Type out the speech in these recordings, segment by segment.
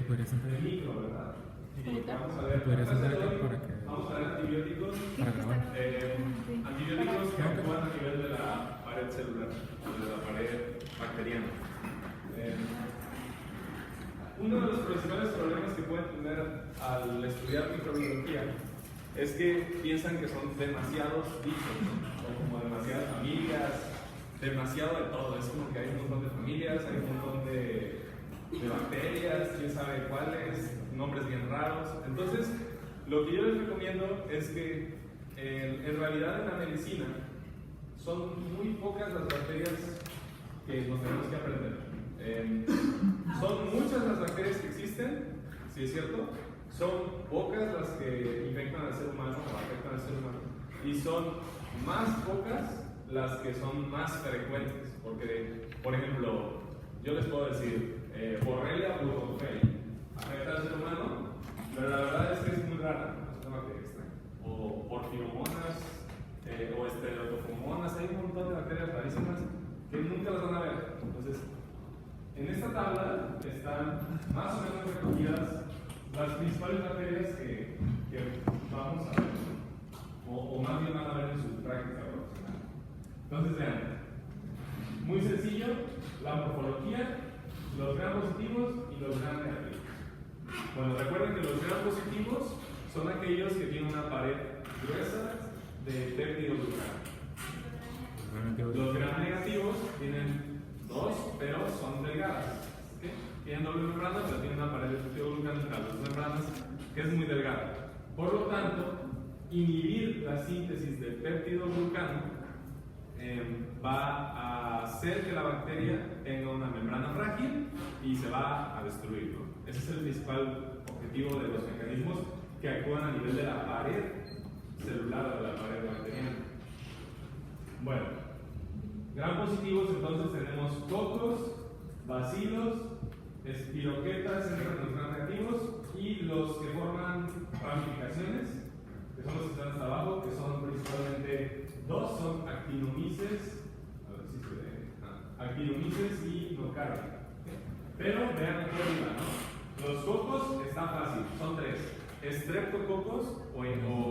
de micro, ¿verdad? Vamos a ver, vamos a ver antibióticos, antibióticos que actúan a nivel de la pared celular, de la pared bacteriana. Uno de los principales problemas que pueden tener al estudiar microbiología es que piensan que son demasiados bichos, o como demasiadas familias, demasiado de todo. Es como que hay un montón de familias, hay un montón de bacterias, quién sabe cuáles, nombres bien raros. Entonces, lo que yo les recomiendo es que en realidad en la medicina son muy pocas las bacterias que nos tenemos que aprender. Son muchas las bacterias que existen, sí es cierto, son pocas las que infectan al ser humano o afectan al ser humano, y son más pocas las que son más frecuentes, porque, por ejemplo, yo les puedo decir, Borrelia burgdorferi afecta al ser humano, pero la verdad es que es muy rara, es una bacteria extraña, o porfiromonas, o estereotofomonas, hay un montón de bacterias rarísimas que nunca las van a ver. Entonces, en esta tabla están más o menos recogidas las principales bacterias que vamos a ver, o más bien van a ver en su práctica profesional. Entonces, vean, muy sencillo, la morfología, los gram positivos y los gram negativos. Bueno, recuerden que los gram positivos son aquellos que tienen una pared gruesa de péptido glucano. Los gram negativos tienen dos, pero son delgadas. ¿Okay? Tienen doble membrana, pero tienen una pared de péptido glucano entre las dos membranas que es muy delgada. Por lo tanto, inhibir la síntesis de péptido glucano va a hacer que la bacteria tenga una membrana frágil y se va a destruir, ¿no? Ese es el principal objetivo de los mecanismos que actúan a nivel de la pared celular o de la pared bacteriana. Bueno, gram positivos entonces tenemos cocos, bacilos, espiroquetas entre los gram negativos y los que forman ramificaciones, que son los que están hasta abajo, que son principalmente dos, son actinomyces, a ver si se ve, actinomyces y nocardia. Pero vean aquí arriba, ¿no? Los cocos está fácil, son tres: streptococos o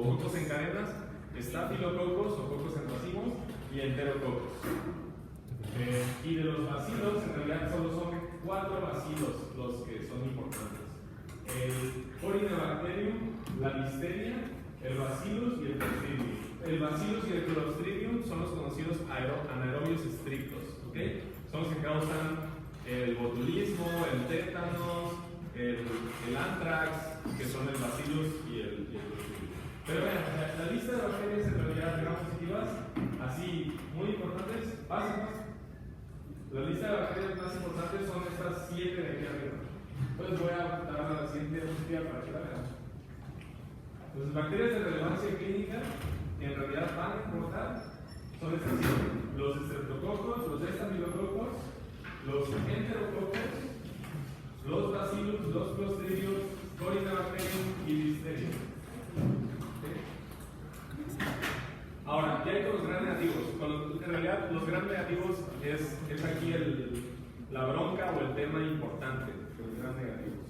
cocos en cadenas, estafilococos o cocos en racimos y enterococos. Y de los bacilos, en realidad solo son 4 bacilos los que son importantes: el Corynebacterium, la Listeria, el Bacillus y el Clostridium. El Bacillus y el Clostridium son los conocidos anaerobios estrictos, ¿okay? Son los que causan el botulismo, el tétanos, el anthrax, que son el Bacillus y el Clostridium. Pero vean, la lista de bacterias en realidad gram positivas, así muy importantes, básicas. La lista de bacterias más importantes son estas 7 de aquí arriba. Entonces voy a dar la siguiente diapositiva para que la vean. Las bacterias de relevancia clínica que en realidad van a importar son estas 7: los streptococos, los estafilococos, los enterococos, los bacillus, los clostridium, Corynebacterium y Listeria. Ahora, ¿qué hay con los gram negativos? En realidad, los gram negativos es aquí la bronca o el tema importante de los gram negativos.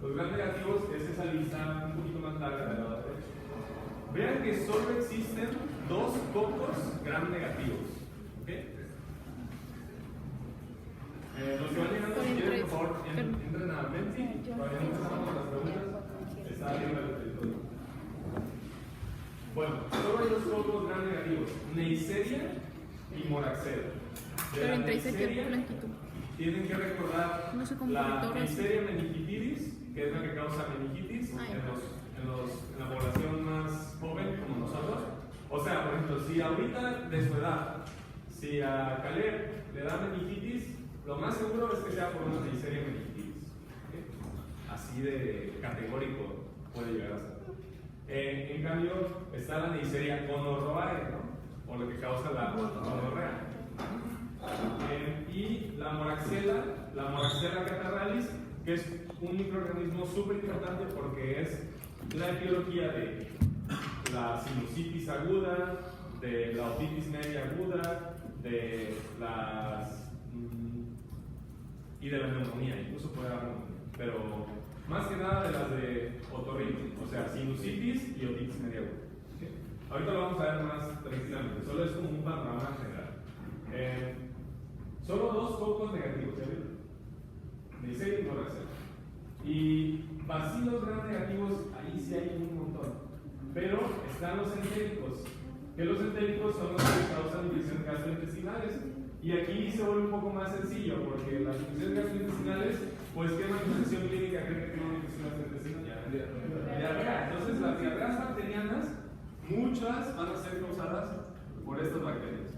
Los gram negativos es esa lista un poquito más larga del lado derecho. Vean que solo existen 2 cocos gram negativos. ¿Okay? Los que van llegando, si quieren, por favor, entren a Menti. Todavía no empezamos con las preguntas. Está arriba del territorio. Bueno, solo hay 2 cocos gram negativos: Neisseria y Moraxella. De la Neisseria tienen que recordar la Neisseria meningitidis, que es la que causa meningitis en la población más joven como nosotros. O sea, por ejemplo, si ahorita de su edad, si a Caleb le da meningitis, lo más seguro es que sea por una Neisseria meningitidis. ¿Okay? Así de categórico puede llegar a ser. En cambio, está la Neisseria gonorrhoeae, ¿no? O lo que causa la gonorrea. Y la Moraxella catarrhalis, que es un microorganismo súper importante porque es la etiología de la sinusitis aguda, de la otitis media aguda, de las y de la neumonía, incluso puede dar neumonía, pero más que nada de las de otorrino, o sea, sinusitis y otitis media aguda. ¿Okay? Ahorita lo vamos a ver más tranquilamente, solo es como un panorama general. Solo 2 focos negativos, ¿ya vieron? Dice y no receta. Y bacilos gram negativos, ahí sí hay un montón. Pero están los entéricos, que los entéricos son los que causan infecciones gastrointestinales. Y aquí se vuelve un poco más sencillo, porque las infecciones gastrointestinales, pues, ¿qué manifestación clínica creen que tiene una infección gastrointestinal? Diarrea. Entonces, las diarreas bacterianas, muchas van a ser causadas por estas bacterias.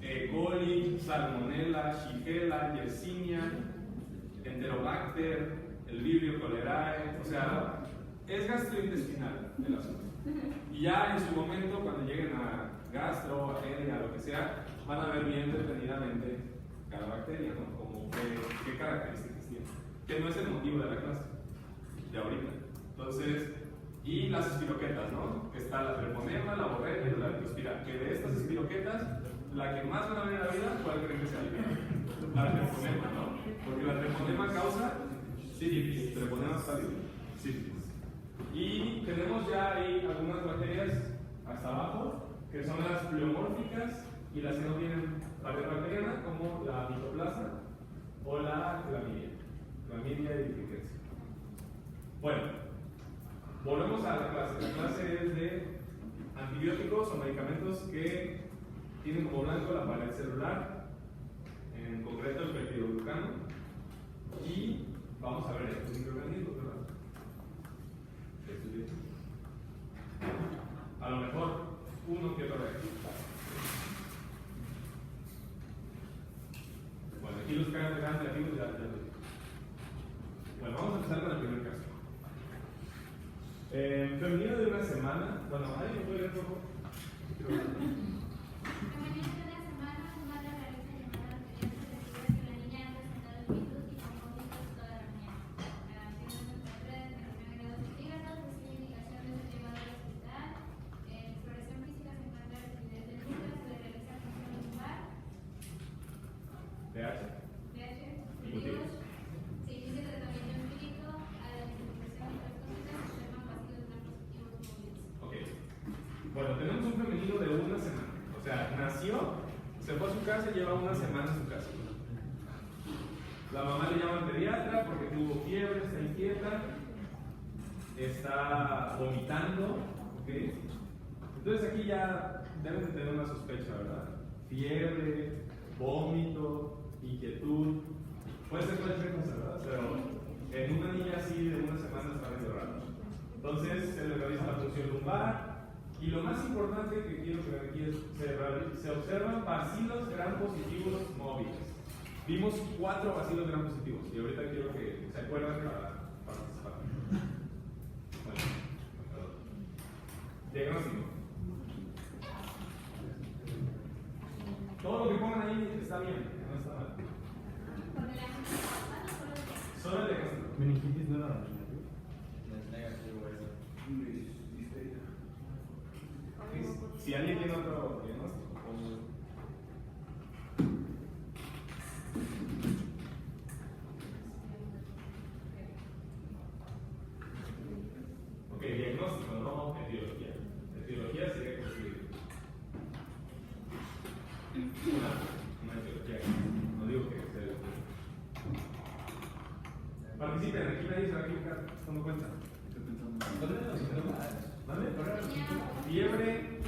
E. coli, Salmonella, Shigella, Yersinia, Enterobacter, el Vibrio cholerae, o sea, es gastrointestinal el asunto. Y ya en su momento, cuando lleguen a gastro, a hernia, lo que sea, van a ver bien detenidamente cada bacteria, ¿no? Como qué características tiene. Que no es el motivo de la clase, de ahorita. Entonces, y las espiroquetas, ¿no? Que está la treponema, la borrelia y la leptospira. Que de estas espiroquetas, la que más van a ver en la vida, ¿cuál creen que sea? La treponema, ¿no? Porque la treponema causa sífilis, treponema stadium, sífilis. Y tenemos ya ahí algunas bacterias hasta abajo, que son las pleomórficas y las que no tienen pared bacteriana, como la mitoplasma o la clamidia y riqueza. Bueno, volvemos a la clase. La clase es de antibióticos o medicamentos que tienen como blanco la pared celular, en concreto el peptidoglucano, y vamos a ver estos microorganismos, ¿verdad? A lo mejor uno que otro reactivo. Bueno, aquí los casos reactivos ya lo digo. Bueno, vamos a empezar con el primer caso. Femenino de una semana. Bueno, ¿alguien puede leer un poco? Femenino de una semana, su madre realiza llamadas anteriores que la niña ha presentado el virus y con vómitos toda la mañana. Tiene una temperatura de 39 grados centígrados, recibe indicaciones de llevado al hospital. Exploración física se encuentra rigidez del útero, se le realiza función lumbar. pH. Motivos. Se inicia el tratamiento empírico a la investigación microscópica se observan vacíos gram positivos móviles. Ok. Bueno, tenemos un femenino de una semana. O sea, nació, se fue a su casa y lleva una semana en su casa. La mamá le llama al pediatra porque tuvo fiebre, está inquieta, está vomitando. ¿Okay? Entonces aquí ya deben de tener una sospecha, ¿verdad? Fiebre, vómito, inquietud. Puede ser cualquier cosa, ¿verdad? Pero en una niña así de una semana está medio raro. Entonces se le realiza la función lumbar. Y lo más importante que quiero que vean aquí es se observan bacilos gram positivos móviles. Vimos 4 bacilos gram positivos y ahorita quiero que se acuerden para participar. Bueno, diagnóstico. Todo lo que pongan ahí está bien, no está mal. Solo el diagnóstico. Meningitis no era Si alguien tiene otro diagnóstico, ok, diagnóstico, no etiología. Etiología sería posible. Una etiología. No digo que sea. Participen, aquí nadie se va a equivocar. ¿Cómo cuenta? ¿Vale? Fiebre,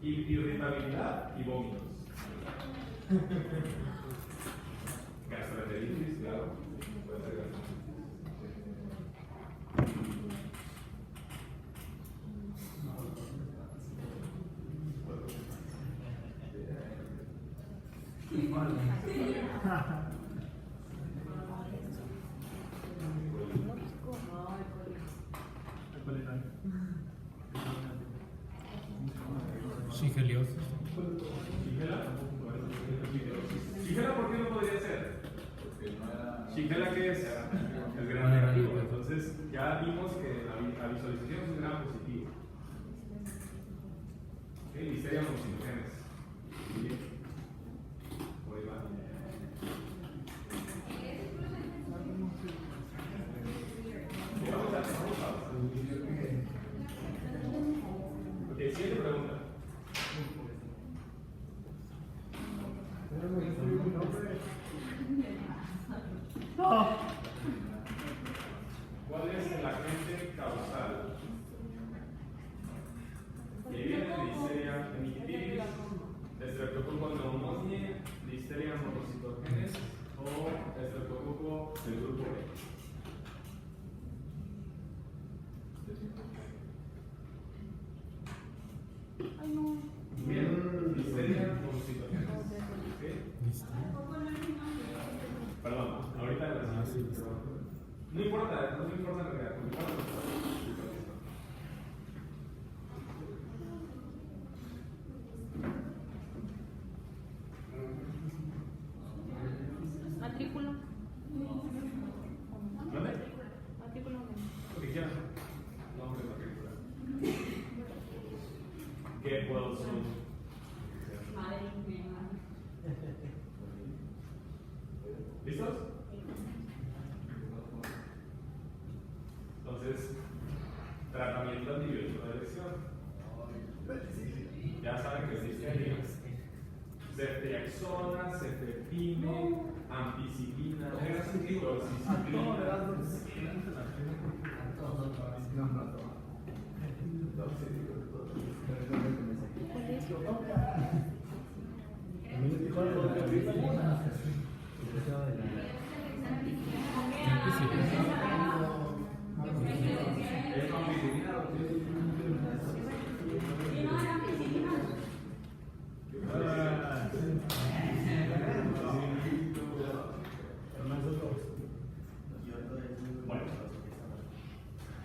irritabilidad y vómitos. Gastroenteritis, claro. Puede ser gastroenteritis. Shigeliosis. ¿Shigella por qué no podría ser? ¿Shigella qué es? El gran negativo. Entonces ya vimos que la visualización es un gran positivo. Ok, listeria monocitogenes. Por ahí va. No importa, no importa en realidad, porque Matrícula. ¿Dónde? Matrícula. Lo que quieran. Nombre de matrícula. ¿Qué puedo subir? ¿Listos? Entonces, tratamiento antibiótico de elección. Ya saben que existen ceftriaxona, cefepime, ampicilina,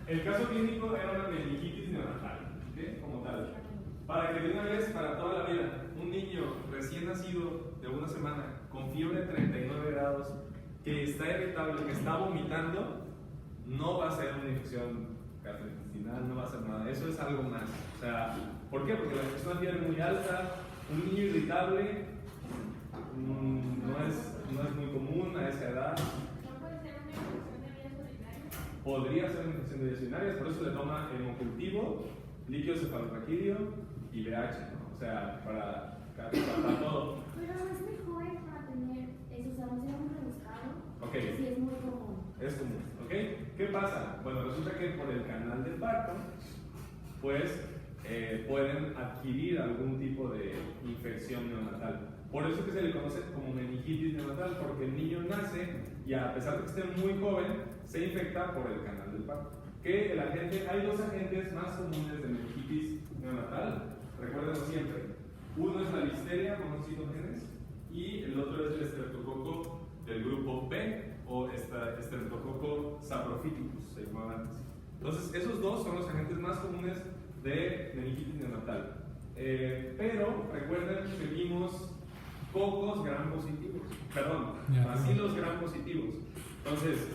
el caso clínico era una meningitis neonatal, ¿okay? Como tal. Para que de una vez, para toda la vida, un niño recién nacido de una semana con fiebre de 39 grados, que está irritable, que está vomitando, no va a ser una infección gastrointestinal, no va a ser nada. Eso es algo más. O sea, ¿por qué? Porque es una fiebre muy alta, un niño irritable no es muy común a esa edad. Podría ser una infección de vías urinarias, por eso le toma hemocultivo, líquido cefalorraquídeo y VH, ¿no? O sea, para todo. Pero es mejor para tener eso, o sea, no sea muy rebuscado. Ok. Sí, es muy común. Es común, ¿ok? ¿Qué pasa? Bueno, resulta que por el canal del parto, pues pueden adquirir algún tipo de infección neonatal. Por eso que se le conoce como meningitis neonatal, porque el niño nace y a pesar de que esté muy joven, se infecta por el canal del parto. Hay dos agentes más comunes de meningitis neonatal, recuérdenlo siempre. Uno es la listeria monocitogenes y el otro es el estreptococo del grupo B o estreptococo saprophyticus, se llamaba antes. Entonces, esos dos son los agentes más comunes de meningitis neonatal. Pero recuerden que vimos cocos gram positivos, bacilos gram positivos. Entonces,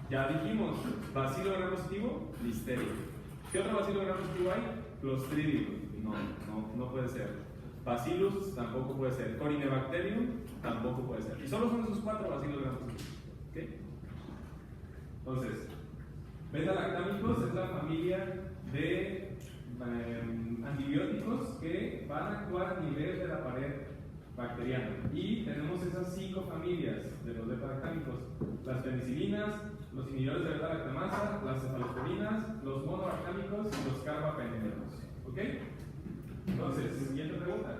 ya dijimos, bacilo gram positivo, listeria. ¿Qué otro bacilo gram positivo hay? Clostridium. No puede ser. Bacillus tampoco puede ser. Corynebacterium tampoco puede ser. Y solo son esos 4 bacilos gram positivos. ¿Okay? Entonces, beta-lactámicos es la familia de antibióticos que van a actuar a nivel de la pared bacteriana. Y tenemos esas 5 familias de los beta-lactámicos: las penicilinas, los inhibidores de beta-lactamasa, las cefalosporinas, los monolactámicos y los carbapenemeros. ¿Ok? Entonces, siguiente pregunta.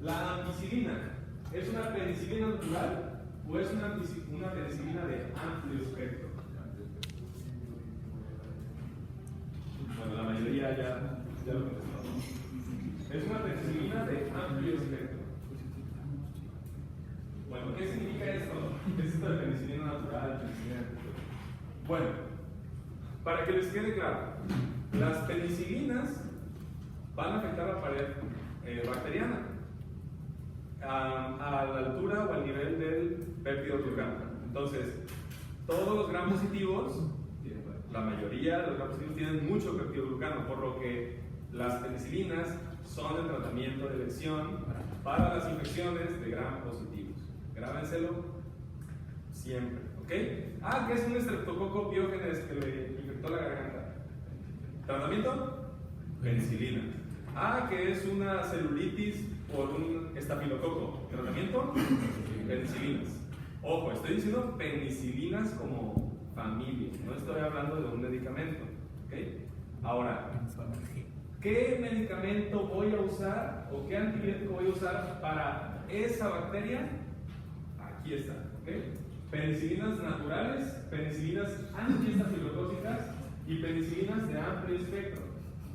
¿La ampicilina es una penicilina natural o es una penicilina de amplio espectro? Bueno, la mayoría ya lo contestó. Es una penicilina de amplio espectro. Bueno, ¿qué significa esto? ¿Qué es esto de penicilina natural? Bueno, para que les quede claro, las penicilinas van a afectar la pared bacteriana a la altura o al nivel del peptidoglucano. Entonces, todos los gram positivos, la mayoría de los gram positivos tienen mucho peptidoglucano, por lo que las penicilinas son el tratamiento de elección para las infecciones de gram positivos. Grábenselo siempre, ¿ok? ¿Qué es un estreptococo biógenes que le infectó la garganta? ¿Tratamiento? Penicilina. ¿Qué es una celulitis por un estafilococo? ¿Tratamiento? Penicilinas. Ojo, estoy diciendo penicilinas como familia, no estoy hablando de un medicamento, ¿ok? Ahora, ¿qué medicamento voy a usar o qué antibiótico voy a usar para esa bacteria? Aquí está, ¿ok? Penicilinas naturales, penicilinas antiestafilocócicas y penicilinas de amplio espectro.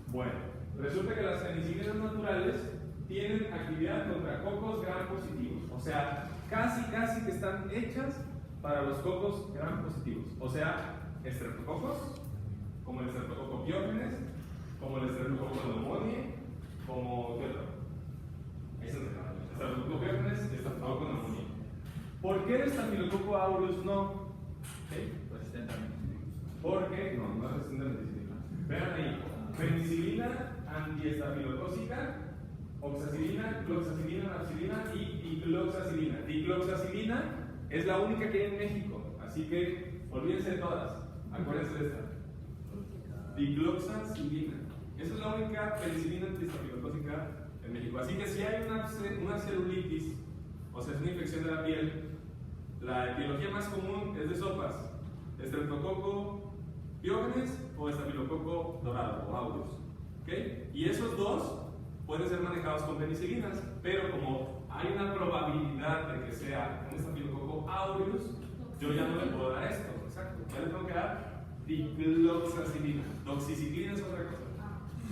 Bueno, resulta que las penicilinas naturales tienen actividad contra cocos gram positivos, o sea, casi que están hechas para los cocos gram positivos, o sea, estreptococos, como el estreptococo piógenes, como el estreptococo pneumoniae, como ¿qué otro? Ahí se me acaba. Estreptococo piógenes y estreptococo pneumoniae. ¿Por qué el estafilococo aureus no? ¿Okay? Resistente a penicilina. Porque no es resistente a la penicilina. Vean ahí, penicilina antiestafilocócica, oxacilina, cloxacilina, nafcilina y dicloxacilina. Dicloxacilina es la única que hay en México, así que olvídense de todas, acuérdense de esta. Dicloxacilina. Esa es la única penicilina antiestafilocócica en México. Así que si hay una celulitis, o sea, es una infección de la piel, la etiología más común es de sopas, estreptococo piógenes o estafilococo dorado o aureus. ¿Okay? Y esos dos pueden ser manejados con penicilinas, pero como hay una probabilidad de que sea un estafilococo aureus, yo ya no le puedo dar esto, exacto, ya le tengo que dar dicloxacilina. Doxiciclina es otra cosa.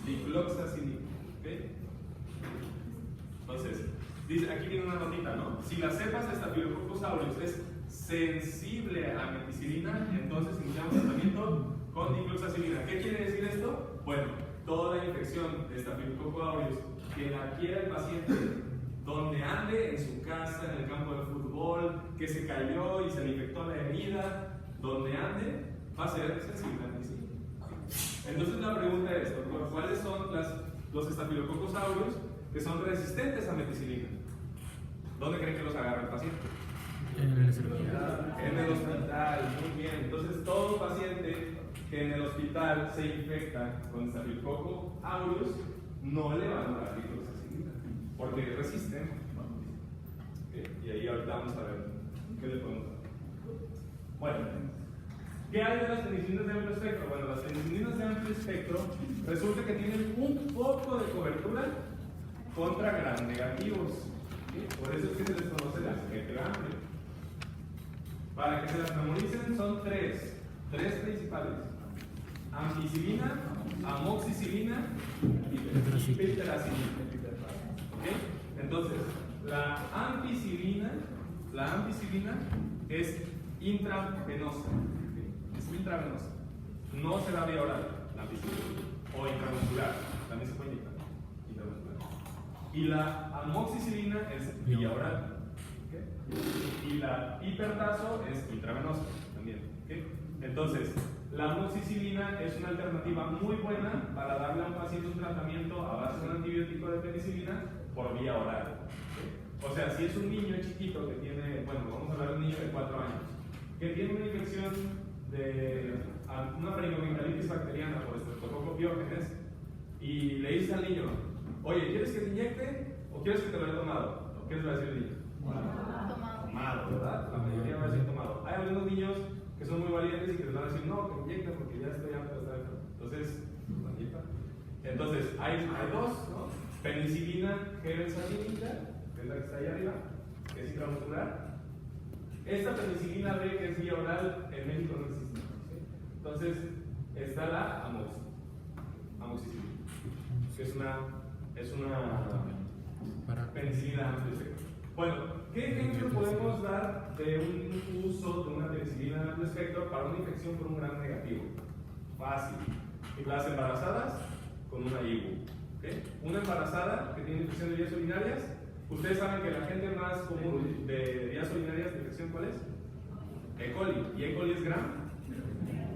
Dicloxacilina. ¿Okay? Entonces, dice, aquí viene una notita, ¿no? Si la cepa de Staphylococcus aureus es sensible a meticilina, entonces iniciamos tratamiento con dicloxacilina. ¿Qué quiere decir esto? Bueno, toda infección de Staphylococcus aureus que la adquiera el paciente donde ande, en su casa, en el campo de fútbol, que se cayó y se le infectó la herida, donde ande, va a ser sensible a meticilina. Entonces la pregunta es, doctor, ¿cuáles son los Staphylococcus aureus que son resistentes a meticilina? ¿Dónde creen que los agarra el paciente? En el hospital. En el hospital, muy bien. Entonces, todo paciente que en el hospital se infecta con Staphylococcus aureus no le van a dar dicloxacilina porque resisten. ¿Okay? Y ahí ahorita vamos a ver qué le podemos dar. Bueno, ¿qué hay de las penicilinas de amplio espectro? Bueno, las penicilinas de amplio espectro resulta que tienen un poco de cobertura contra gram negativos. ¿Sí? Por eso es que se les conoce la espectro amplio. Para que se las memoricen son tres principales: ampicilina, amoxicilina y tetracilina. ¿Okay? Entonces, la ampicilina es intravenosa. ¿Okay? Es intravenosa. No se da vía oral, la ampicilina. O intramuscular, también se puede inyectar. Y la amoxicilina es vía oral. ¿Okay? Y la hipertazo es intravenosa también. ¿Okay? Entonces, la amoxicilina es una alternativa muy buena para darle a un paciente un tratamiento a base de un antibiótico de penicilina por vía oral. ¿Okay? O sea, si es un niño chiquito que tiene, bueno, vamos a hablar de un niño de 4 años, que tiene una infección de una faringomicalitis bacteriana por estreptococo piógenes, y le dices al niño, oye, ¿quieres que te inyecte o quieres que te lo haya tomado? ¿O qué les va a decir el niño? Tomado, ¿verdad? La mayoría va a decir tomado. Hay algunos niños que son muy valientes y que les van a decir, no, que inyecta porque ya estoy harto de estar enfermo. Entonces, pues inyecta. Entonces, hay dos, ¿no? Penicilina gelsalinita, que es la que está ahí arriba, que es intramuscular. Esta penicilina B, que es vía oral, en México no existe. ¿Sí? Entonces, está la amoxicilina, que es una penicilina amplio espectro. Bueno, ¿qué ejemplo podemos dar de un uso de una penicilina de amplio espectro para una infección por un gram negativo? Fácil. Las embarazadas con una IBU. ¿Okay? Una embarazada que tiene infección de vías urinarias. Ustedes saben que la gente más común de vías urinarias de infección, ¿cuál es? E. coli. Y E. coli es gram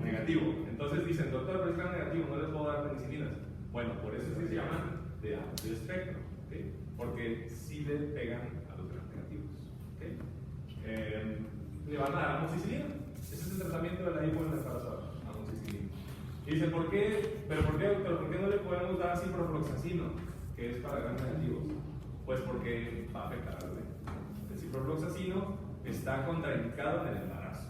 negativo. Entonces dicen, doctor, pero es gram negativo, no les puedo dar penicilinas. Bueno, por eso es que se llaman de amplio espectro. ¿Okay? Porque sí le pegan a los gram negativos. ¿Okay? Le van a dar amoxicilina. Ese es el tratamiento de la IBU en la embarazada. Amoxicilina. Y dicen, ¿por qué? ¿Pero por qué, doctor? ¿Por qué no le podemos dar ciprofloxacino, que es para gram negativos? Pues porque va a afectar al bebé. El ciprofloxacino está contraindicado en el embarazo.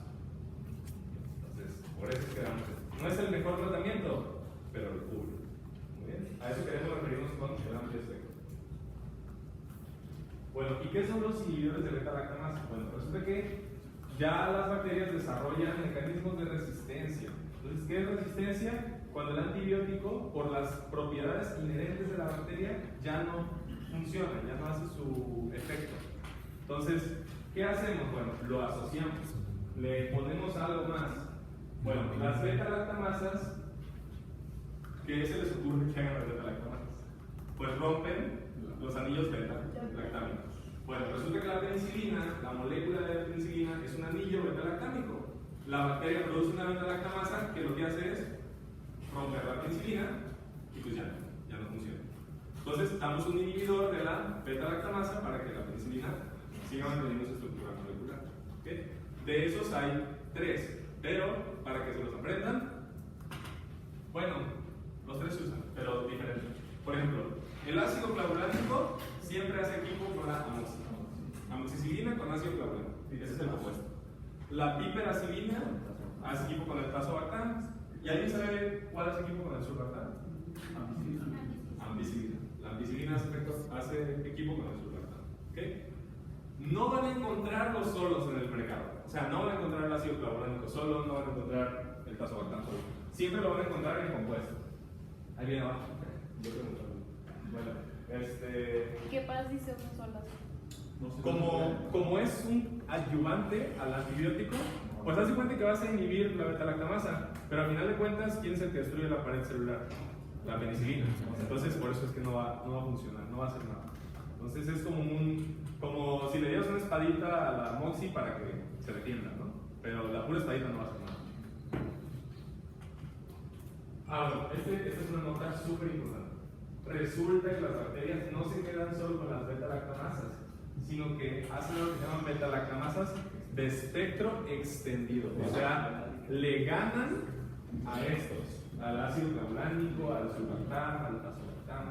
Entonces, por eso quedamos. No es el mejor tratamiento, pero lo cubre. Muy bien. A eso queremos referirnos con el amplio espectro. Bueno, ¿y qué son los inhibidores de beta-lactamasa? Bueno, resulta que ya las bacterias desarrollan mecanismos de resistencia. Entonces, ¿qué es resistencia? Cuando el antibiótico, por las propiedades inherentes de la bacteria, ya no funciona, ya no hace su efecto. Entonces, ¿qué hacemos? Bueno, lo asociamos. le ponemos algo más. Bueno, las beta-lactamasas, ¿qué se les ocurre que hagan las beta-lactamasas? Pues rompen los anillos beta-lactámicos. Bueno, resulta que la penicilina, la molécula de la penicilina, es un anillo beta-lactámico. La bacteria produce una beta-lactamasa que lo que hace es romper la penicilina y pues ya no funciona. Entonces, damos un inhibidor de la beta-lactamasa para que la penicilina siga manteniendo su estructura molecular. ¿Okay? De esos hay 3, pero para que se los aprendan, bueno, los 3 se usan, pero diferentes. Por ejemplo, el ácido clavulánico siempre hace equipo con la amoxicilina con ácido clavulánico. Ese es el compuesto. La piperacilina hace equipo con el tazobactam. ¿Y alguien sabe cuál hace equipo con el surlactam? Ampicilina. La ampicilina hace equipo con el surlactam. ¿Okay? No van a encontrarlos solos en el mercado. O sea, no van a encontrar el ácido clavulánico solo, no van a encontrar el tazobactam solo. Siempre lo van a encontrar en compuesto. Ahí viene abajo. Yo pregunto. Bueno, ¿Qué pasa si se usan solas? como es un ayudante al antibiótico, pues haz de cuenta que vas a inhibir la beta-lactamasa, pero al final de cuentas, ¿quién se te destruye la pared celular? La penicilina. Entonces, por eso es que no va a funcionar, no va a hacer nada. Entonces, es como si le dieras una espadita a la moxi para que se defienda, ¿no? Pero la pura espadita no va a hacer nada. Bueno, esta es una nota súper importante. Resulta que las bacterias no se quedan solo con las beta-lactamasas, sino que hacen lo que se llaman beta-lactamasas de espectro extendido. O sea, le ganan a estos, al ácido clavulánico, al surlactam, al tazobactam.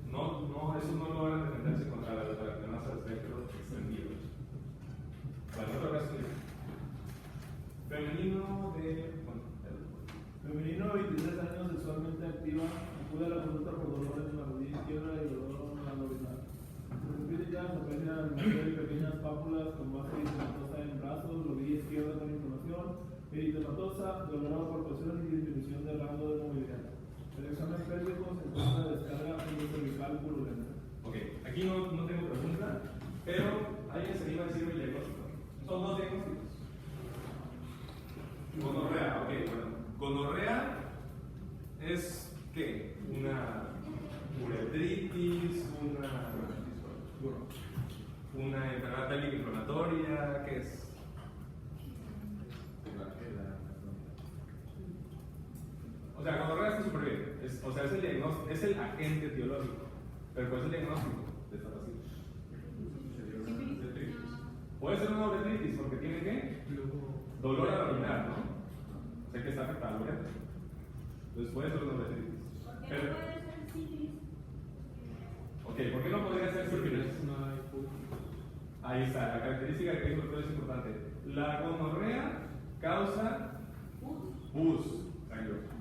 No, esos no logran defenderse contra la beta-lactamasa de espectro extendido. Bueno, otra vez. Femenino de. Femenino de 23 años, sexualmente activa, acude a la consulta por dolores en la rodilla izquierda y dolor en la abdominal. Críticas aprecian mayor y pequeñas pápulas con base eritematosa en brazos, rodilla izquierda con inflamación, eritematosa, dolor a palpación y disminución del rango de movilidad. El examen pélvico se encuentra descarga cervical purulenta. Ok, aquí no tengo pregunta, pero alguien se iba a decir el diagnóstico. Son 2 diagnósticos. Gonorrea, ok, bueno. Gonorrea es ¿qué? Una uretritis, una enfermedad pélvica inflamatoria, ¿qué es? O sea, gonorrea está súper bien. O sea, es el diagnóstico, es el agente etiológico. Pero ¿cuál es el diagnóstico de esta paciente? Puede ser una uretritis porque tiene ¿qué? Dolor abdominal, ¿no? O sea que está afectada la uretra. Entonces puede ser una uretritis. ¿Por qué no puede ser sífilis? Ok, ¿por qué no podría ser sífilis? Ahí está, la característica que dijo el doctor es importante. La gonorrea causa pus.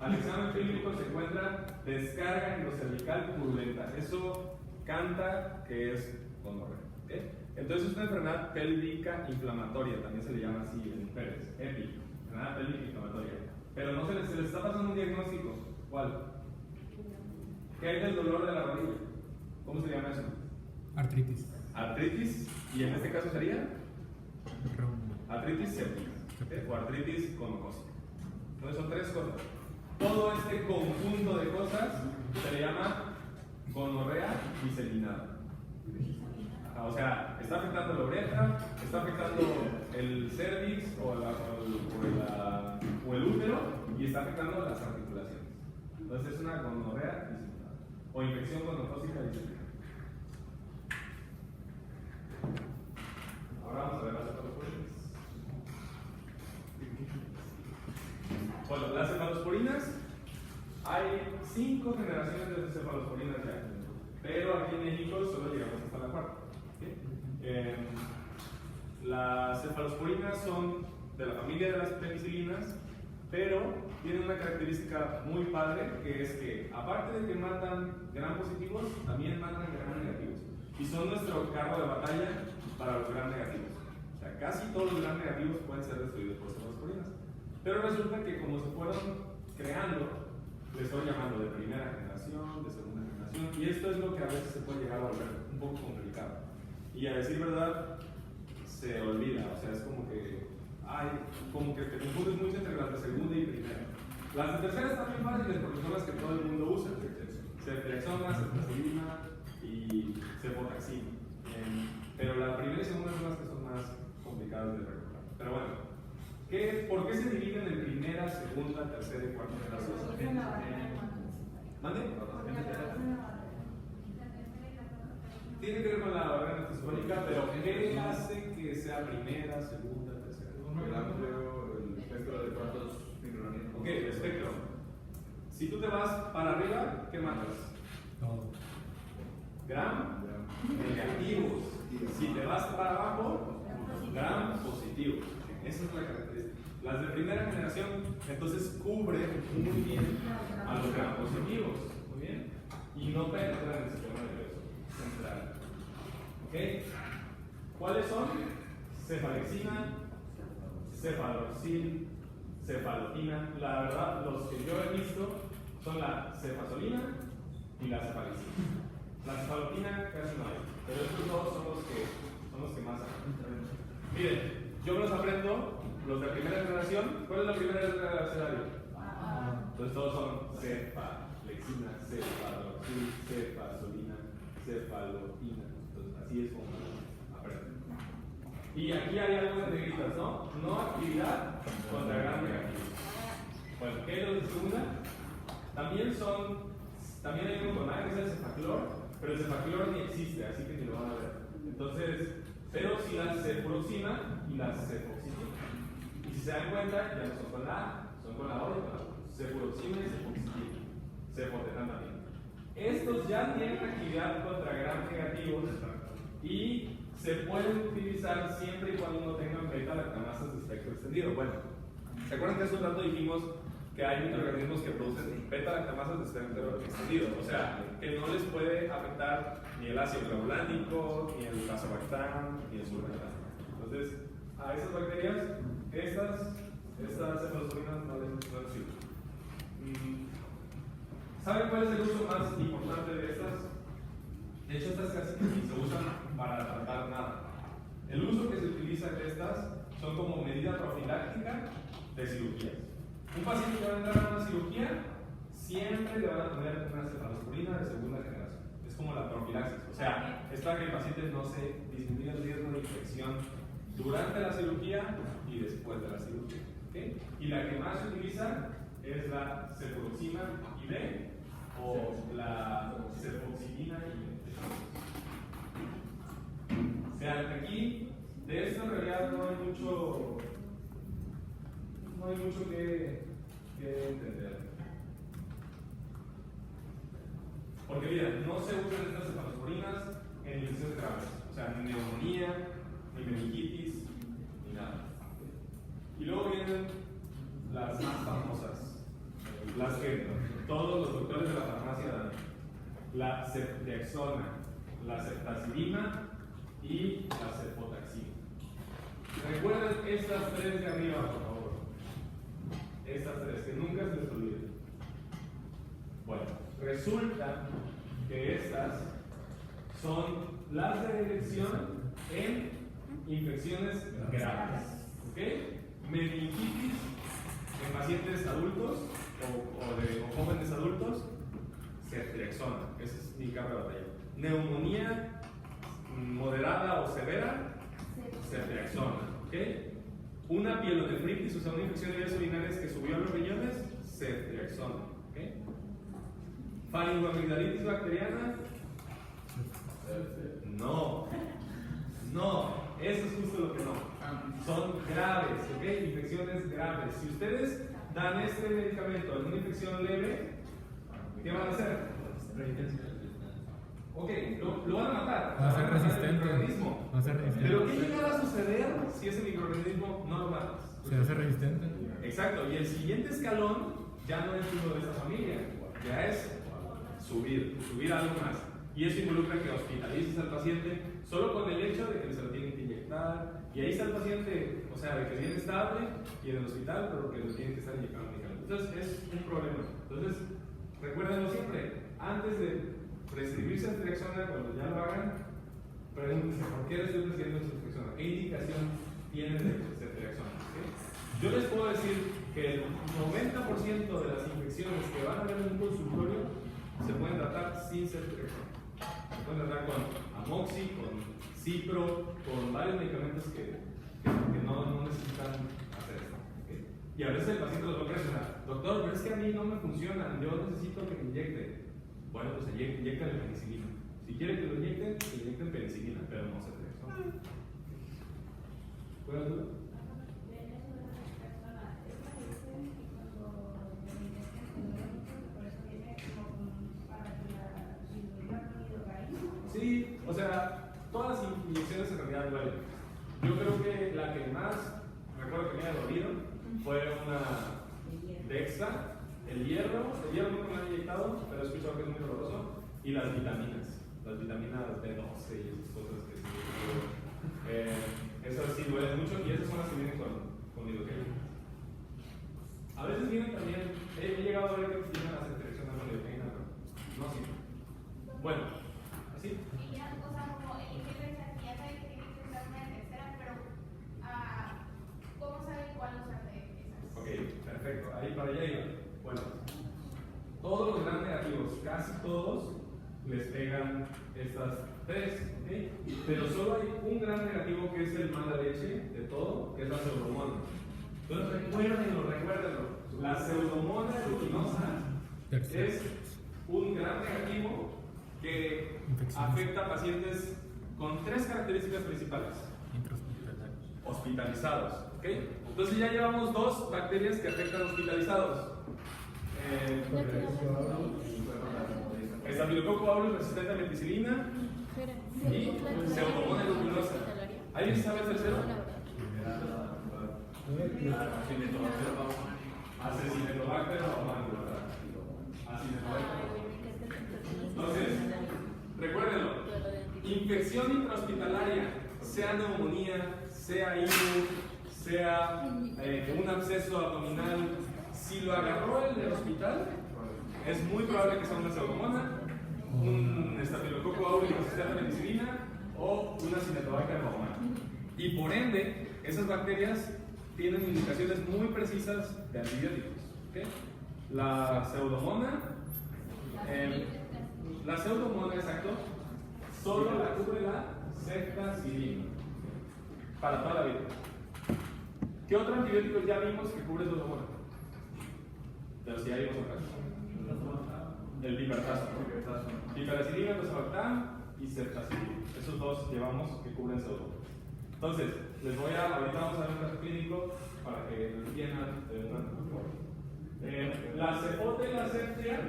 Al examen clínico se encuentra descarga endocervical purulenta. Eso canta que es gonorrea. ¿Okay? Entonces es una enfermedad pélvica inflamatoria, también se le llama así en mujeres, EPI, enfermedad pélvica inflamatoria. Pero no se les está pasando un diagnóstico. ¿Cuál? ¿Qué hay del dolor de la rodilla? ¿Cómo se llama eso? Artritis. Artritis, y en este caso sería artritis séptica, ¿okay? O artritis gonocócica. Entonces son 3 cosas. Todo este conjunto de cosas se le llama gonorrea diseminada. O sea, está afectando la uretra, está afectando el cervix o el útero y está afectando las articulaciones. Entonces es una gonorrea diseminada o infección gonocócica diseminada. Ahora vamos a ver las cefalosporinas. Bueno, las cefalosporinas, hay 5 generaciones de cefalosporinas ya, pero aquí en México solo llegamos hasta la 4ª. Las cefalosporinas son de la familia de las penicilinas, pero tienen una característica muy padre, que es que aparte de que matan gram positivos, también matan gram negativos. Y son nuestro carro de batalla para los gram negativos. O sea, casi todos los gram negativos pueden ser destruidos por cefalosporinas. Pero resulta que como se fueron creando, les estoy llamando de primera generación, de segunda generación, y esto es lo que a veces se puede llegar a volver un poco complicado. Y a decir verdad, se olvida, o sea, es como que, ay, Las de tercera están bien fáciles porque son las que todo el mundo usa. Ceftriaxona, ceftazidima y cefotaxima. Pero la primera y segunda son las que son más complicadas de recordar. Pero bueno, ¿por qué se dividen en primera, segunda, tercera y cuarta generación? ¿Mande? Tiene que ver con la barrera metasofónica, pero ¿qué hace que sea primera, segunda, tercera? El amplio, el espectro de cuántos microorganismos. Ok, el espectro. Si tú te vas para arriba, ¿qué matas? Todo. Gram negativos. Si te vas para abajo, gram positivos. Esa es la característica. Las de primera generación, entonces cubren muy bien a los gram positivos. Muy bien. Y no penetran en el sistema nervioso central. ¿Ok? ¿Cuáles son? Cefalexina, cefaloxil, cefalotina. La verdad, los que yo he visto son la cefazolina y la cefalexina. La cefalotina casi no hay, pero estos dos son los que más hay. Miren, yo me los aprendo, los de primera generación. ¿Cuál es la primera letra del abecedario? Entonces todos son cefalexina, cefaloxil, cefazolina, cefalotina. Entonces así es como aprenden. Y aquí hay algo de negritas, ¿no? No actividad contra gram negativo. Bueno, ¿qué es lo de segunda? También hay uno con A, que es el cefaclor, pero el cefaclor ni existe, así que ni lo van a ver. Entonces, pero sí la cefuroxima y la cefoxima. Y si se dan cuenta, ya no son con la A, son con la O y con la U. Cefuroxima y cefoxima. Cefotetan también. Estos ya tienen actividad contra gram negativos y se pueden utilizar siempre y cuando no tengan beta-lactamasas de espectro extendido. Bueno, ¿se acuerdan que hace un rato dijimos que hay microorganismos que producen beta-lactamasas de espectro extendido? O sea, que no les puede afectar ni el ácido clavulánico, ni el azobactam, ni el sulbactam. Entonces, a esas bacterias, estas cefalosolinas no les sirven. ¿Saben cuál es el uso más importante de estas? De hecho, estas casi que ni se usan para tratar nada. El uso que se utiliza de estas son como medida profiláctica de cirugías. Un paciente que va a entrar a una cirugía, siempre le van a poner una cefalosporina de segunda generación. Es como la profilaxis. O sea, es para que el paciente no se disminuya el riesgo de infección durante la cirugía y después de la cirugía. ¿Okay? Y la que más se utiliza es la cefuroxima IV o la cefoximina IV. O sea, aquí, de esto en realidad no hay mucho que entender. Porque mira, no se usan estas cefalosporinas en infecciones graves, o sea, ni neumonía, ni meningitis, ni nada. Y luego vienen las más famosas, las que todos los doctores de la farmacia dan: la ceftriaxona, la ceftazidima y la cefotaxima. Recuerden estas tres de arriba, por favor. Estas tres, que nunca se les olviden. Bueno, resulta que estas son las de elección en infecciones graves. ¿Ok? Meningitis en pacientes adultos o jóvenes adultos, ceftriaxona. Esa es mi carta de batalla. Neumonía moderada o severa, ceftriaxona. ¿Ok? Una pielonefritis, o sea, una infección de vías urinarias que subió a los riñones, ceftriaxona. ¿Okay? Faringoamigdalitis bacteriana, no, eso es justo lo que no. Son graves, ¿ok? Infecciones graves. Si ustedes dan este medicamento en una infección leve, ¿qué van a hacer? Ok, lo van a matar. Va a ser resistente. Va a ser resistente. Pero ¿qué llegará a suceder si ese microorganismo no lo matas? Se hace resistente. Exacto, y el siguiente escalón ya no es uno de esa familia, ya es subir algo más. Y eso involucra que hospitalices al paciente solo con el hecho de que se lo tienen que inyectar. Y ahí está el paciente, o sea, de que viene estable y en el hospital, pero que lo tienen que estar inyectando medicamentos. Entonces es un problema. Entonces, recuérdenlo siempre, antes de prescribir ceftriaxona, cuando ya lo hagan, pregúntense por qué le estoy prescribiendo ceftriaxona, qué indicación tiene de ceftriaxona. ¿Okay? Yo les puedo decir que el 90% de las infecciones que van a haber en un consultorio se pueden tratar sin ceftriaxona. Se pueden tratar con amoxi, con cipro, con varios medicamentos que no necesitan hacer esto. ¿Okay? Y a veces el paciente lo presiona, doctor, pero es que a mí no me funcionan, yo necesito que me inyecte. Bueno, pues inyectan penicilina. Si quieren que lo inyecten penicilina, pero no ceftriaxona. ¿Puedes duda? Sí, o sea, todas las inyecciones en realidad duelen. Yo creo que la que más recuerdo que me haya dolido fue una Dexa, el hierro nunca me han inyectado, pero he escuchado que es muy doloroso, y las vitaminas B12 y esas cosas que esas sí duelen mucho y esas son las que vienen con lidocaína. A veces vienen también, he llegado a ver que tienen la ceftriaxona con lidocaína, no siempre. Bueno, así. Y ya, o sea, como el IGP ya sabe que tiene que usar una tercera, pero ¿cómo sabe cuál usar de esas? Ok, perfecto, ahí para allá iba. Bueno, todos los gran negativos, casi todos, les pegan estas tres, ¿ok? Pero solo hay un gran negativo que es el mala leche de todo, que es la pseudomonas. Entonces recuérdenlo. La pseudomonas aeruginosa es un gran negativo que afecta a pacientes con tres características principales. Hospitalizados, ¿ok? Entonces ya llevamos dos bacterias que afectan a hospitalizados. Estafilococo aureus resistente a meticilina y pseudomonas aeruginosa. ¿Alguien sabe el tercero? Acinetobacter Entonces, recuérdenlo, infección intrahospitalaria, sea neumonía, sea IBU, sea un absceso abdominal, si lo agarró el del hospital, es muy probable que sea una pseudomonas, un estafilococo aureus resistente a meticilina o una Acinetobacter baumannii. Y por ende, esas bacterias tienen indicaciones muy precisas de antibióticos. ¿Okay? La pseudomonas, exacto, solo la cubre la ceftazidima para toda la vida. ¿Qué otro antibiótico ya vimos que cubre pseudomonas? De los que ya vimos acá. El pipertazo. Piperacilina, tosabactam y ceftazidima. Esos dos llevamos que cubren pseudomonas. Entonces, ahorita vamos a ver un caso clínico para que lo entiendan de una mejor. La cefote y la sepsia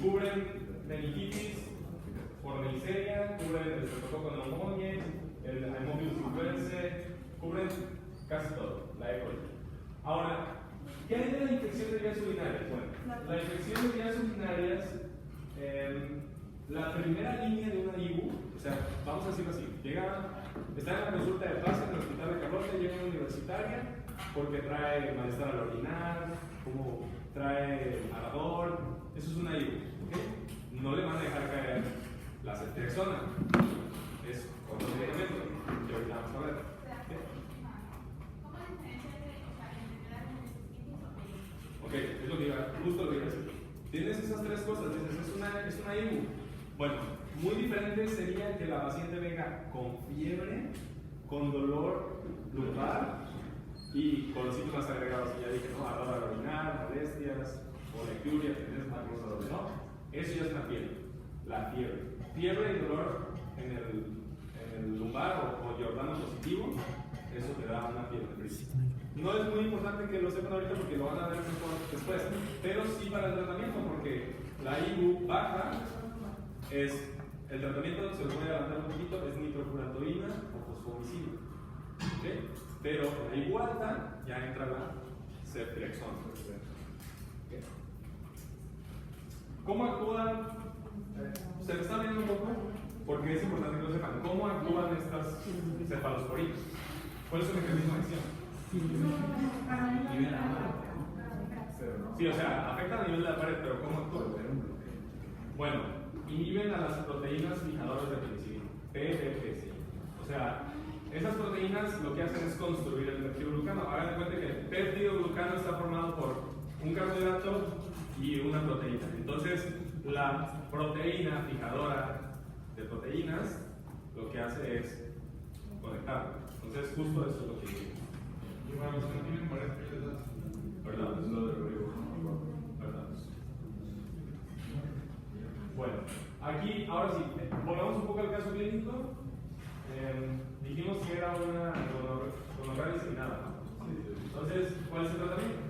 cubren meningitis por neisseria, cubren el streptococcus pneumoniae, el Haemophilus influenzae, cubren casi todo, la E. coli. Ahora, ¿qué hay de la infección de vías urinarias? Bueno, la infección de vías urinarias, la primera línea de una IBU, o sea, vamos a decirlo así, está en la consulta de base en el hospital de Carlota, llega una universitaria porque trae malestar al orinar, como trae ardor, eso es una IBU, ¿ok? No le van a dejar caer la ceftriaxona, es otro medicamento que ahorita vamos a ver. ¿Cómo diferencia entre la meningitis o Ok, es lo que iba, justo lo que iba a decir. Tienes esas tres cosas, dices, es una IBU. Bueno, muy diferente sería que la paciente venga con fiebre, con dolor lumbar y con los síntomas agregados. Y ya dije, no, ardor al orinar, molestias, o lecturia, tienes una cosa, ¿no? Eso ya es una fiebre, la fiebre. Fiebre y dolor en el lumbar o Giordano positivo, eso te da una fiebre. No es muy importante que lo sepan ahorita porque lo van a ver mejor después, pero sí para el tratamiento, porque la IBU baja es, el tratamiento, se los voy a adelantar un poquito, es nitrofurantoína o fosfomicina, ¿okay? Pero la IBU alta ya entra la ceftriaxona. ¿Okay? ¿Cómo actúan? Se me está viendo un poco, porque es importante que lo sepan, ¿cómo actúan estas cefalosporinas? ¿Cuál es su mecanismo de acción? Sí, o sea, afectan a nivel de la pared, pero ¿cómo actúan? Bueno, inhiben a las proteínas fijadoras de penicilina, PPPC. O sea, esas proteínas lo que hacen es construir el peptidoglucano. Hagan de cuenta que el péptido un carbohidrato y una proteína. Entonces, la proteína fijadora de proteínas lo que hace es conectar. Entonces, justo eso es lo que digo. Y bueno, si no tienen pareja, ¿qué les das? ¿Verdad? Es lo del riego, ¿no? ¿Verdad? Bueno, aquí, ahora sí, volvamos un poco al caso clínico. Dijimos que era una gonorrea diseminada, ¿no? Entonces, ¿cuál es el tratamiento?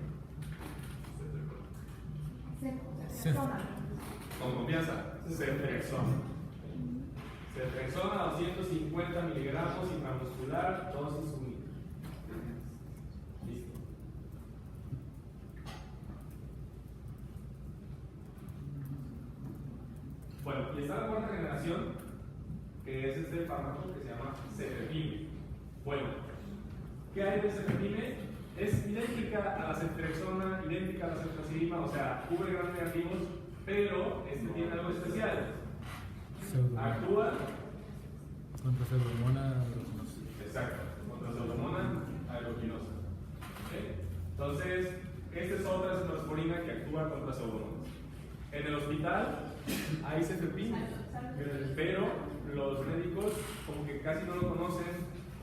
Con confianza, ceftriaxona. Ceftriaxona a 250 miligramos intramuscular, dosis única. Listo. Bueno, y está la cuarta generación, que es este fármaco que se llama cefepime. Bueno, ¿qué hay de cefepime? Es idéntica a la ceftriaxona, idéntica a la ceftazidima, o sea, cubre gram negativos, pero este tiene algo especial. Actúa contra pseudomonas aeruginosa. exacto, contra pseudomonas aeruginosa. ¿Okay? Entonces, esta es otra cefalosporina que actúa contra pseudomonas. En el hospital hay cefepime, pero los médicos como que casi no lo conocen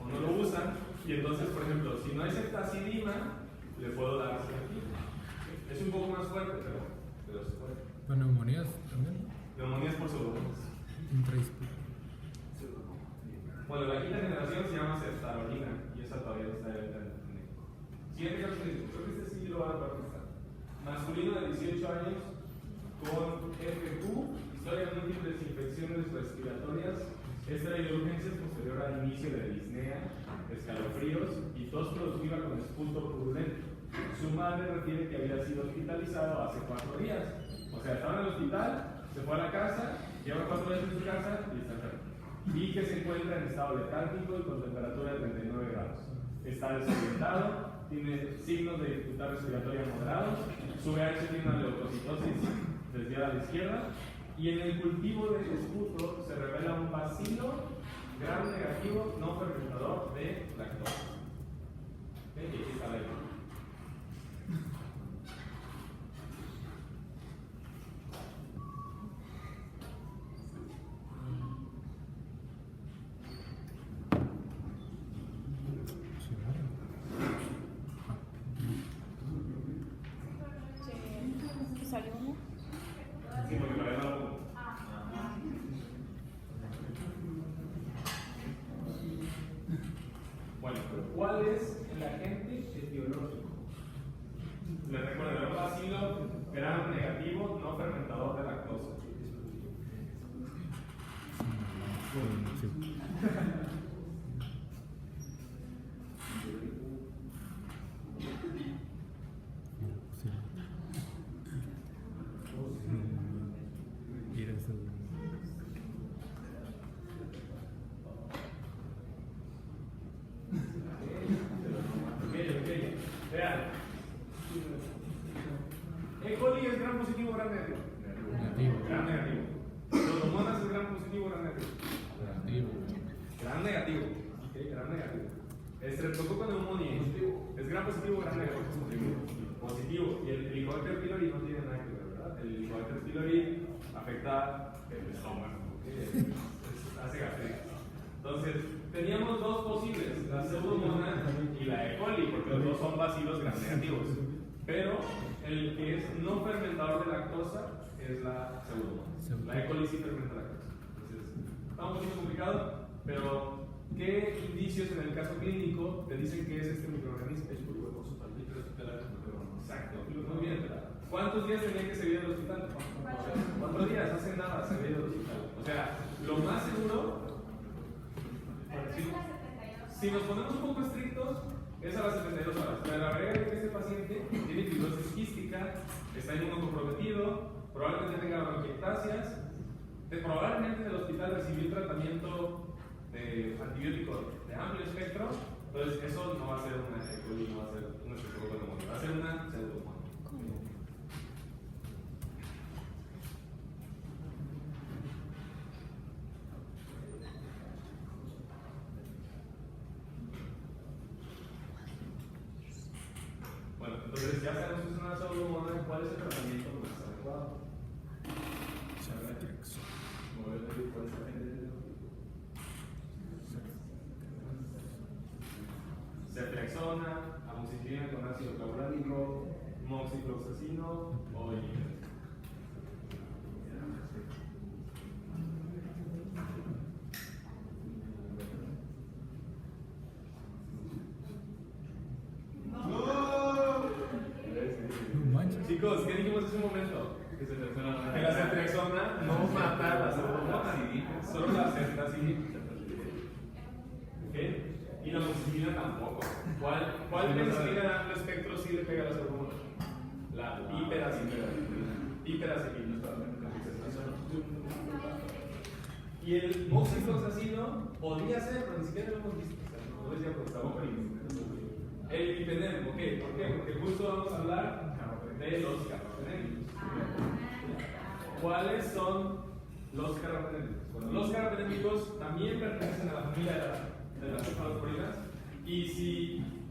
o no lo usan, y entonces, por ejemplo, si no hay ceftazidima, le puedo dar cefepime. Es un poco más fuerte, pero se puede. ¿Para neumonías también? Neumonías por pseudomonas. Intrahispánica. Bueno, la quinta generación se llama ceftarolina y esa todavía no está en México. Siguiente caso clínico, creo que este sí lo van a poder prestar. Masculino de 18 años con FQ, historia de múltiples infecciones respiratorias, estrés de urgencias posterior al inicio de disnea, escalofríos y tos productiva con esputo purulento. Su madre refiere que había sido hospitalizado hace 4 días. O sea, estaba en el hospital, se fue a la casa, lleva 4 días en su casa y está enfermo. Y que se encuentra en estado letárgico y con temperatura de 39 grados. Está desorientado, tiene signos de dificultad respiratoria moderados, su VH tiene una leucocitosis desviada a la izquierda, y en el cultivo del esputo se revela un bacilo gram negativo no fermentador de lactosa. ¿Okay? Y aquí está la imagen. ¿Salió uno? Sí, porque todavía no lo pongo. Bueno, ¿cuál es el agente etiológico? Les recuerdo, el bacilo gram negativo no fermentador de lactosa. Sí. Ir a ese- Ok. Vean. E. coli es gram positivo, gram negativo. Negativo. Gram negativo. Pseudomonas es gram positivo, gram negativo. Negativo. Gran negativo. Ok, gran negativo. Streptococcus pneumoniae es gran positivo, gran negativo. Positivo. Y el Helicobacter pylori no tiene nada que ver, ¿verdad? El Helicobacter pylori afecta el estómago. ¿Okay? Hace gastritis. Entonces, teníamos dos posibles, la pseudomonas y la E. coli, porque los dos son bacilos gram negativos. Pero el que es no fermentador de lactosa es la pseudomonas. La E. coli sí fermenta lactosa. Entonces, está un poquito complicado, pero ¿qué indicios en el caso clínico te dicen que es este microorganismo? Es pluriveloso, también exacto, muy bien. ¿Cuántos días tenía que salir del hospital? 4 días, hace nada se del hospital. O sea, lo más seguro, si nos ponemos un poco estrictos, es a las 72 horas. Pero agregar que este paciente tiene fibrosis quística, está inmunocomprometido, probablemente tenga bronquiectasias, probablemente en el hospital recibió un tratamiento de antibiótico de amplio espectro, entonces eso no va a ser una E. coli, no va a ser un estreptococcus pneumoniae, va a ser una pseudomonas. Bueno, Entonces, ya sabemos que es una pseudomonas, ¿cuál es el tratamiento más adecuado? Ceftriaxona, amoxicilina con ácido clorhídrico, moxifloxacino o ibuprofeno. No manches. Chicos, ¿qué dijimos hace un momento? Que la ceftriaxona no mata las pseudomonas, solo la ceftazidina. ¿Ok? Y la amoxicilina tampoco. ¿Cuál penicilina de amplio espectro sí le pega a las pseudomonas? La hiperacilina. Y el moxifloxacino podría ser, pero ni siquiera lo hemos visto. O sea, no decía porque estamos con el imipenem, ¿ok? ¿Por qué? Porque justo vamos a hablar de los carbapenémicos. ¿Cuáles son los carbapenémicos? Bueno, los carbapenémicos también pertenecen a la familia de las cefalosporinas. Y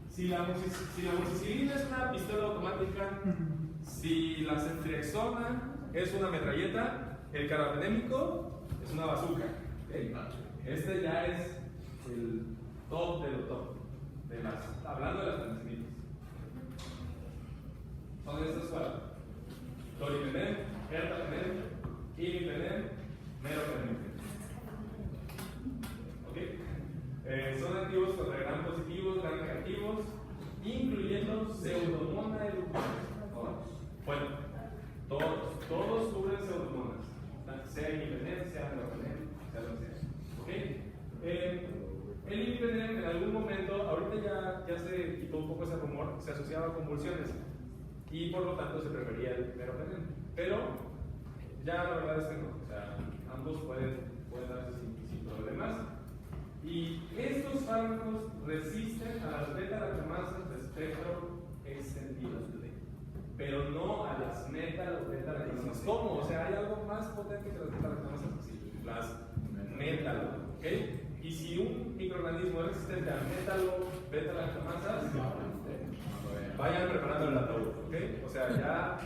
si la amoxicilina es una pistola automática, si la ceftriaxona es una metralleta, el carbapenémico es una bazooka. ¿Okay? Este ya es el top de lo top. Hablando de las penicilinas. Son estas cuatro: cloripenem, ertapenem, imipenem, meropenem. ¿Ok? Son activos contra gram positivos, gram negativos, incluyendo pseudomonas elucumens. Bueno, todos cubren pseudomonas, sea imipenem, sea meropenem, sea lo que sea. ¿Ok? El imipenem en algún momento, ahorita ya se quitó un poco ese rumor, se asociaba a convulsiones y por lo tanto se prefería el meropenem. Pero ya la verdad es que no, o sea, ambos pueden darse sin problemas. Y estos fármacos resisten a las beta-lactamasas de espectro extendido, pero no a las metal o beta-lactamasas. ¿Cómo? O sea, ¿hay algo más potente que las beta-lactamasas? Sí, las metal, ¿ok? Y si un microorganismo es resistente a metal o beta-lactamasas, vayan preparando el ataúd, ¿ok? O sea, ya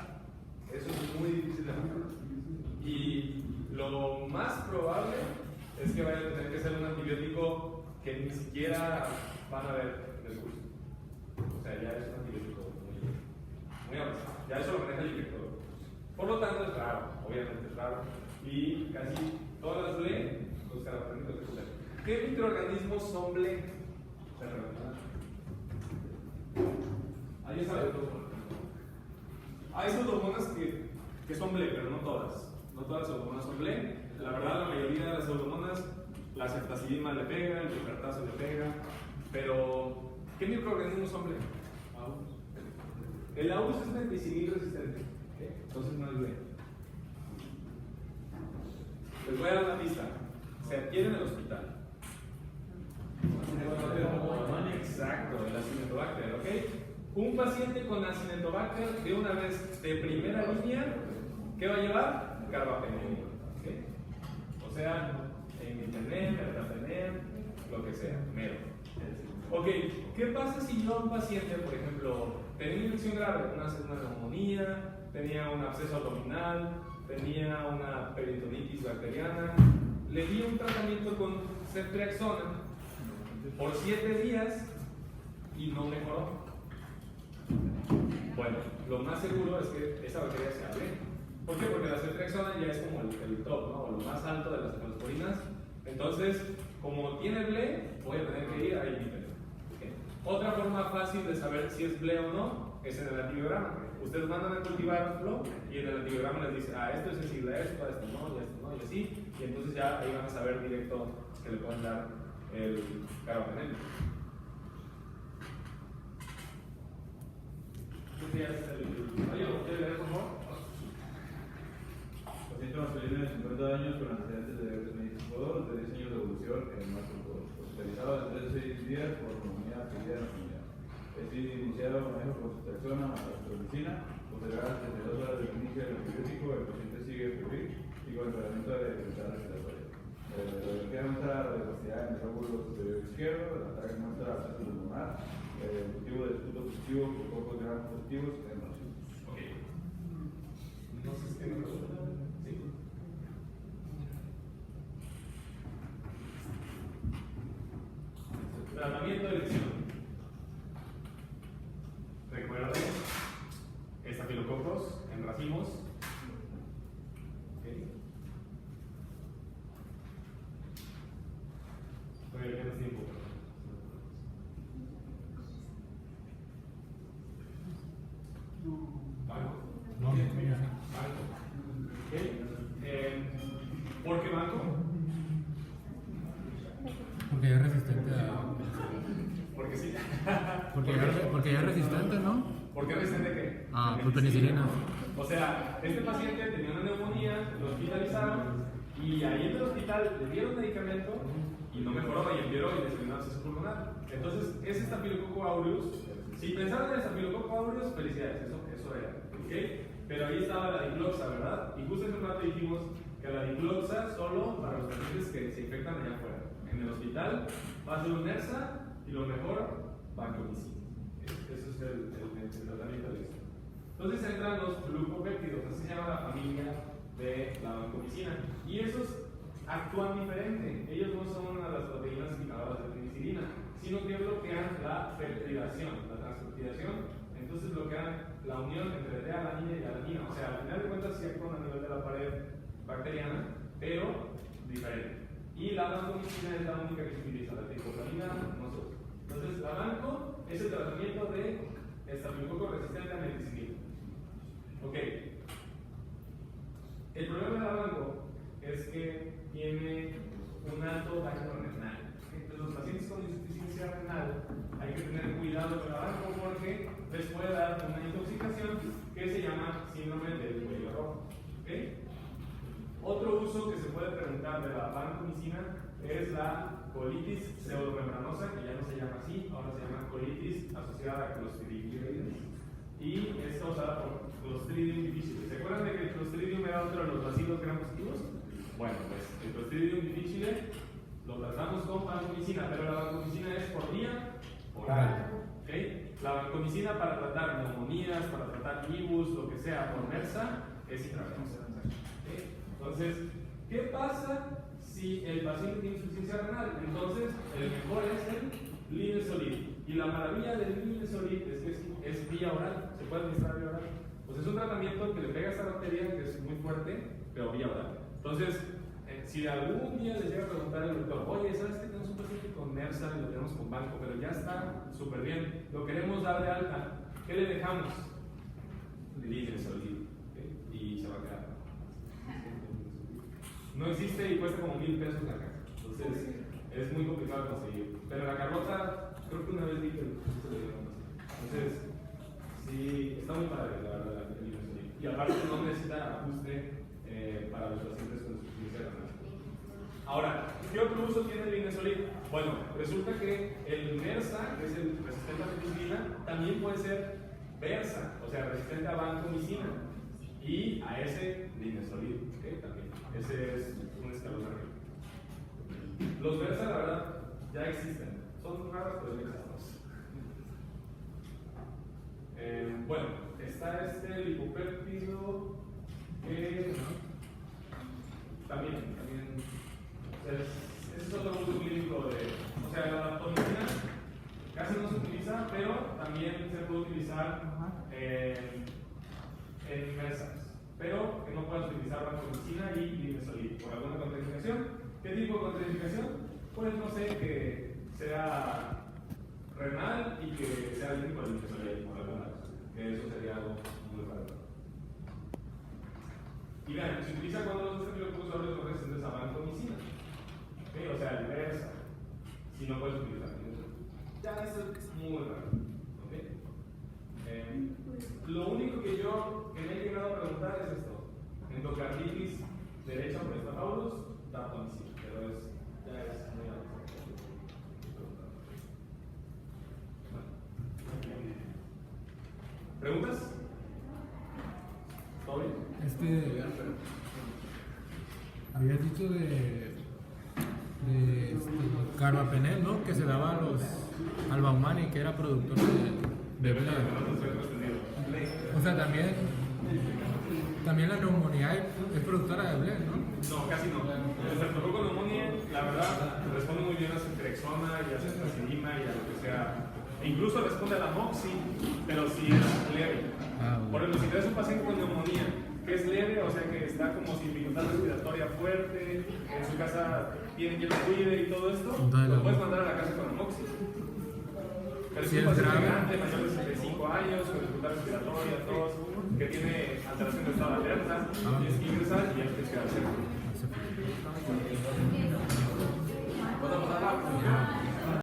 eso es muy difícil de hacer. Y lo más probable es que vaya a tener que ser un antibiótico que ni siquiera van a ver en el curso. O sea, ya es un antibiótico muy avanzado. Ya eso lo maneja el director. Por lo tanto, es raro, obviamente es raro. Y casi todas las leen los carbapenémicos de Kuhler. ¿Qué microorganismos son ble? Ahí está. Hay pseudomonas que son ble, pero no todas. No todas las pseudomonas son ble. La verdad, la mayoría de las pseudomonas, la ceftazidima le pega, el cipertazo le pega. Pero, ¿qué microorganismos son ble? El AUS es penicilina resistente, ¿okay? Entonces no es ble. Les voy a dar una pista. Se adquiere en el hospital. Exacto, el Acinetobacter, ¿ok? Un paciente con Acinetobacter de una vez de primera línea, ¿qué va a llevar? Carbapenem, ¿ok? O sea, imipenem, ertapenem, lo que sea, mero. Ok, ¿qué pasa si yo a un paciente, por ejemplo, tenía una infección grave, una neumonía, tenía un absceso abdominal, tenía una peritonitis bacteriana, le di un tratamiento con ceftriaxona por 7 días y no mejoró? Bueno, lo más seguro es que esa bacteria se abre. ¿Por qué? Porque la ceftriaxona ya es como el top, ¿no? O lo más alto de las cefalosporinas. Entonces, como tiene ble, voy a tener que ir a imipenem. ¿Okay? Otra forma fácil de saber si es ble o no es en el antibiograma. Ustedes mandan a cultivarlo y en el antibiograma les dice, esto es sensible a esto no, y así. Y entonces ya ahí van a saber directo que le pueden dar el carbapenémico. ¿Quiere leer, por favor? Paciente masculino de 50 años con antecedentes de diabetes mellitus de 10 años de evolución en marzo, hospitalizado desde 6 días por neumonía adquirida en la comunidad. Es iniciado manejo con ceftriaxona, astromicina, posterior a 72 horas del inicio del antibiótico, el paciente sigue febrir y con el tratamiento de dificultad respiratoria. La biología muestra la velocidad en el lóbulo superior izquierdo, el ataque muestra el acceso pulmonar, el cultivo de escudo positivo por pocos gramos positivos en los sitios. Ok. Entonces, ¿qué me pregunta? Sí. Tratamiento de lesión. Recuerden, estafilococos en racimos. Okay. Todavía queda tiempo. Banco. No, no, no. Banco. Okay. ¿Por qué banco? Porque ya es resistente a. Porque sí. Porque ya es resistente, ¿no? ¿Por qué resistente qué? Ah, pues penicilina. O sea, este paciente tenía una neumonía, lo hospitalizaron y ahí en el hospital le dieron medicamento y no mejoró y empeoró y le salió un absceso pulmonar. Entonces, ese Staphylococcus aureus, si pensaron en el Staphylococcus aureus, felicidades, eso era. ¿Okay? Pero ahí estaba la dicloxa, ¿verdad? Y justo hace un rato dijimos que la dicloxa solo para los pacientes que se infectan allá afuera. En el hospital va a ser un NERSA y lo mejor, vancomicina. Eso es el tratamiento de esto. Entonces entran los glucopéptidos, así se llama la familia de la vancomicina. Y esos actúan diferente. Ellos no son una de las proteínas fijadoras de penicilina, sino que bloquean la peptidación, la transpeptidación. Entonces bloquean la unión entre D-alanina y alanina. O sea, al final de cuentas sí actúan a nivel de la pared bacteriana, pero diferente. Y la vancomicina es la única que se utiliza, la tricoplamina no se usa. Entonces, la vanco es el tratamiento de estafilococo resistente a meticilina. Ok. El problema de la vanco es que tiene un alto daño renal. Entonces, los pacientes con insuficiencia renal hay que tener cuidado con la vanco porque les puede dar una intoxicación que se llama síndrome del cuello rojo. ¿Okay? Otro uso que se puede preguntar de la vancomicina es la colitis pseudomembranosa, que ya no se llama así, ahora se llama colitis asociada a Clostridium. Y es causada por Clostridium difficile. ¿Se acuerdan de que el Clostridium era otro de los bacilos gram positivos? Bueno, pues el Clostridium difficile lo tratamos con vancomicina, pero la vancomicina es por vía oral. ¿Okay? La vancomicina para tratar neumonías, para tratar ibus, lo que sea, por MERSA, es intravenosa. ¿Okay? Entonces, ¿qué pasa si el paciente tiene insuficiencia renal? Entonces, el mejor es el linezolid. Y la maravilla del linezolid es que es vía oral, se puede administrar vía oral. Pues es un tratamiento que le pega a esta bacteria, que es muy fuerte, pero vía oral. Entonces, si algún día les llega a preguntar al doctor, oye, ¿sabes que tenemos un paciente con MERSA y lo tenemos con banco, pero ya está súper bien, lo queremos dar de alta, ¿qué le dejamos? Linezolid. ¿Okay? Y se va a quedar. No existe y cuesta como $1,000 la caja. Entonces, es muy complicado de conseguir. Pero la carrota, creo que una vez vi que se le dieron. Entonces, sí, está muy padre, la verdad, el linezolid. Y aparte, no necesita ajuste para los pacientes con insuficiencia renal. Ahora, ¿qué otro uso tiene el linezolid? Bueno, resulta que el MERSA, que es el resistente a penicilina, también puede ser VERSA, o sea, resistente a vancomicina. Y a ese linezolid, ¿okay? También. Ese es un escalón arriba. Los VERSA, la verdad, ya existen. Son raros, pero ya existen. Bueno, está este lipopéptido que también ese es otro uso clínico de, o sea, la vancomicina casi no se utiliza, pero también se puede utilizar en MERSAs, pero que no puedas utilizar vancomicina y linezolid por alguna contraindicación. ¿Qué tipo de contraindicación? Pues no sé, que sea renal y que sea alérgico al linezolid por alguna razón, que eso sería algo muy raro. Y vean, se utiliza cuando los estafilococos aureus son resistentes a vancomicina. ¿Okay? O sea, inversa. Si no puedes utilizar linezolid. Ya eso es muy raro. ¿Okay? Lo único que me he llegado a preguntar es esto: endocarditis derecha por Staphylococcus vancomicina, pero ya es muy alto. ¿Preguntas? ¿Todo bien? Habías dicho Carbapenem, ¿no? Que se daba a los al Baumani, que era productor de Bled. O sea, también la neumonía es productora de Bled, ¿no? No, casi no. El estreptococo neumonía, la verdad, responde muy bien a ceftriaxona y a ceftazidima y a lo que sea. E incluso responde a la moxi, pero si es leve. Por ejemplo, si tienes un paciente con neumonía que es leve, o sea que está como sin dificultad respiratoria fuerte, en su casa tiene quien lo cuide y todo esto, lo puedes mandar a la casa con amoxi. Pero Si es un es paciente grave. grande, mayor de 65 años, con dificultad respiratoria, tos, que tiene alteración de estado de alerta, tienes que ingresar y hay que quedarse. Podemos hablar.